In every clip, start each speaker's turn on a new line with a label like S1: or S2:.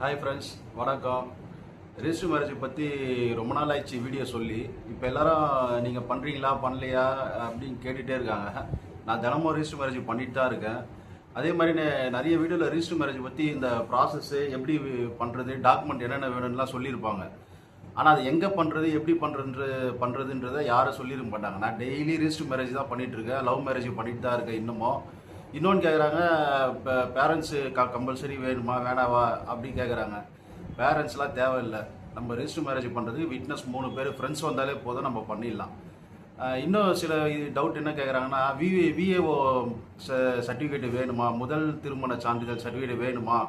S1: Hi friends, வணக்கம். Register மேரேஜை பற்றி ரொம்ப நாள் ஆயிடுச்சு வீடியோ சொல்லி. இப்போ எல்லாரும் நீங்கள் பண்ணுறீங்களா பண்ணலையா அப்படின்னு கேட்டுகிட்டே இருக்காங்க. நான் தினமும் ரெஜிஸ்டர் மேரேஜ் பண்ணிட்டு தான் இருக்கேன். அதே மாதிரி நிறைய வீடியோவில் ரெஜிஸ்டர் மேரேஜ் பற்றி இந்த ப்ராசஸ்ஸு எப்படி பண்ணுறது, டாக்குமெண்ட் என்னென்ன வேணும்லாம் சொல்லியிருப்பாங்க. ஆனால் அது எங்கே பண்ணுறது, எப்படி பண்ணுறதுன்றதை யாரும் சொல்லியிருக்க மாட்டாங்க. நான் டெய்லி ரெஜிஸ்டர் மேரேஜ் தான் பண்ணிகிட்ருக்கேன், லவ் மேரேஜ் பண்ணிட்டு தான் இருக்கேன் இன்னமும். இன்னொன்று கேட்குறாங்க, இப்போ பேரண்ட்ஸு கம்பல்சரி வேணுமா வேணாவா அப்படி கேட்குறாங்க. பேரண்ட்ஸ்லாம் தேவையில்லை. நம்ம ரெஜிஸ்டர் மேரேஜ் பண்ணுறதுக்கு விட்னஸ் 3 பேர் ஃப்ரெண்ட்ஸ் வந்தாலே போதும், நம்ம பண்ணிடலாம். இன்னும் சில டவுட் என்ன கேட்குறாங்கன்னா, விஏஓ சர்டிஃபிகேட் வேணுமா, முதல் திருமண சான்றிதழ் சர்டிஃபிகேட் வேணுமா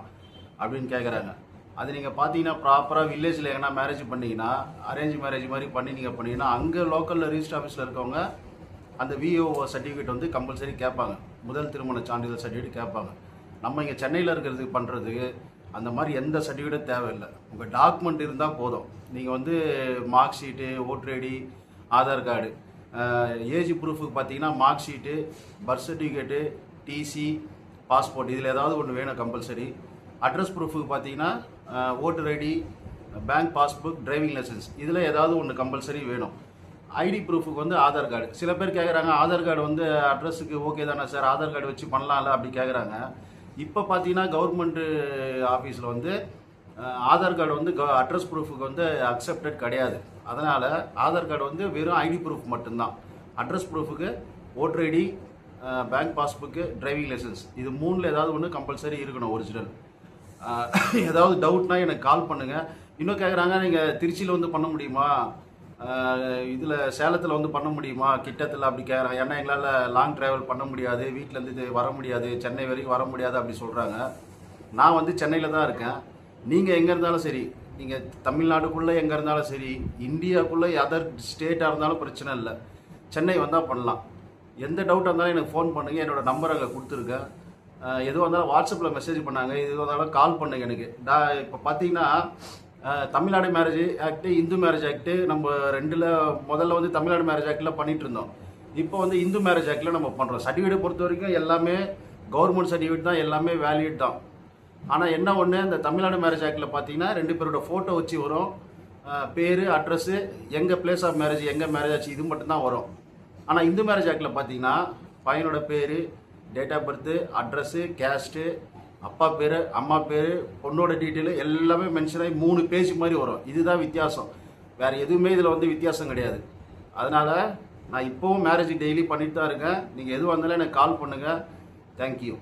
S1: அப்படின்னு கேட்குறாங்க. அது நீங்கள் பார்த்தீங்கன்னா ப்ராப்பராக வில்லேஜில் எங்கன்னா மேரேஜ் பண்ணிங்கன்னா, அரேஞ்ச் மேரேஜ் மாதிரி பண்ணிங்கன்னா அங்கே லோக்கலில் ரிஜிஸ்டர் ஆஃபீஸில் இருக்கவங்க அந்த விஓ சர்டிஃபிகேட் வந்து கம்பல்சரி கேட்பாங்க. முதல் திருமண சான்றிதழ் சர்டிஃபிகேட் கேட்பாங்க. நம்ம இங்கே சென்னையில் இருக்கிறதுக்கு பண்ணுறதுக்கு அந்த மாதிரி எந்த சர்டிஃபிகேட்டும் தேவையில்லை. உங்கள் டாக்குமெண்ட் இருந்தால் போதும். நீங்கள் வந்து mark sheet, voter ID, Aadhaar card, age ப்ரூஃபுக்கு பார்த்தீங்கன்னா mark sheet, birth certificate, TC, passport, இதில் ஏதாவது ஒன்று வேணும் கம்பல்சரி. அட்ரஸ் ப்ரூஃபுக்கு பார்த்தீங்கன்னா voter ID, bank passbook, driving licence, இதில் ஏதாவது ஒன்று கம்பல்சரி வேணும். ஐடி ப்ரூஃபுக்கு வந்து ஆதார் கார்டு. சில பேர் கேட்குறாங்க, ஆதார் கார்டு வந்து அட்ரஸுக்கு ஓகே தானே சார், ஆதார் கார்டு வச்சு பண்ணலாம்ல அப்படி கேட்குறாங்க. இப்போ பார்த்தீங்கன்னா கவர்மெண்ட்டு ஆஃபீஸில் வந்து ஆதார் கார்டு வந்து அட்ரஸ் ப்ரூஃபுக்கு வந்து அக்செப்டட் கிடையாது. அதனால் ஆதார் கார்டு வந்து வெறும் ஐடி ப்ரூஃப் மட்டும்தான். அட்ரஸ் ப்ரூஃபுக்கு voter ID, bank passbook, driving licence, இது 3ல் ஏதாவது ஒன்று கம்பல்சரி இருக்கணும் ஒரிஜினல். ஏதாவது டவுட்னா எனக்கு கால் பண்ணுங்கள். இன்னும் கேட்குறாங்க, நீங்கள் திருச்சியில் வந்து பண்ண முடியுமா, இதில் சேலத்தில் வந்து பண்ண முடியுமா கிட்டத்தில் அப்படி கேட்குறாங்க. ஏன்னா எங்களால் லாங் ட்ராவல் பண்ண முடியாது, வீட்டிலேருந்து இது வர முடியாது, சென்னை வரைக்கும் வர முடியாது அப்படி சொல்கிறாங்க. நான் வந்து சென்னையில் தான் இருக்கேன். நீங்கள் எங்கே இருந்தாலும் சரி, நீங்கள் தமிழ்நாடுக்குள்ளே எங்கே இருந்தாலும் சரி, இந்தியாவுக்குள்ளே அதர் ஸ்டேட்டாக இருந்தாலும் பிரச்சனை இல்லை, சென்னை வந்தால் பண்ணலாம். எந்த டவுட்டாக இருந்தாலும் எனக்கு ஃபோன் பண்ணுங்கள். என்னோடய நம்பர் அங்கே கொடுத்துருக்கேன். எதுவாக இருந்தாலும் வாட்ஸ்அப்பில் மெசேஜ் பண்ணாங்க, எதுவாக இருந்தாலும் கால் பண்ணுங்கள் எனக்கு. இப்போ பார்த்தீங்கன்னா Tamil Nadu marriage act, Hindu marriage act, நம்ம முதல்ல வந்து தமிழ்நாடு மேரேஜ் ஆக்டில் பண்ணிட்டு இருந்தோம். இப்போ வந்து இந்து மேரேஜ் ஆக்டில் நம்ம பண்ணுறோம். சர்டிஃபிகேட் பொறுத்த வரைக்கும் எல்லாமே கவர்மெண்ட் சர்டிஃபிகேட் தான், எல்லாமே வேலிட் தான். ஆனால் என்ன ஒன்று, இந்த தமிழ்நாடு மேரேஜ் ஆக்டில் பார்த்தீங்கன்னா 2 பேரோட ஃபோட்டோ வச்சு வரும், பேர், அட்ரஸ்ஸு, எங்கள் பிளேஸ் ஆஃப் மேரேஜ், எங்கே மேரேஜ் ஆச்சு, இது மட்டும்தான் வரும். ஆனால் இந்து மேரேஜ் ஆக்டில் பார்த்தீங்கன்னா பையனோட பேர், date of birth, address, caste, அப்பா பேர், அம்மா பேர், பொண்ணோட டீட்டெயிலு எல்லாமே மென்ஷன் ஆகி 3 பேஜ் மாதிரி வரும். இதுதான் வித்தியாசம். வேறு எதுவுமே இதில் வந்து வித்தியாசம் கிடையாது. அதனால் நான் இப்போவும் மேரேஜ் டெய்லி பண்ணிட்டு தான் இருக்கேன். நீங்கள் எதுவாக இருந்தாலும் எனக்கு கால் பண்ணுங்கள். தேங்க்யூ.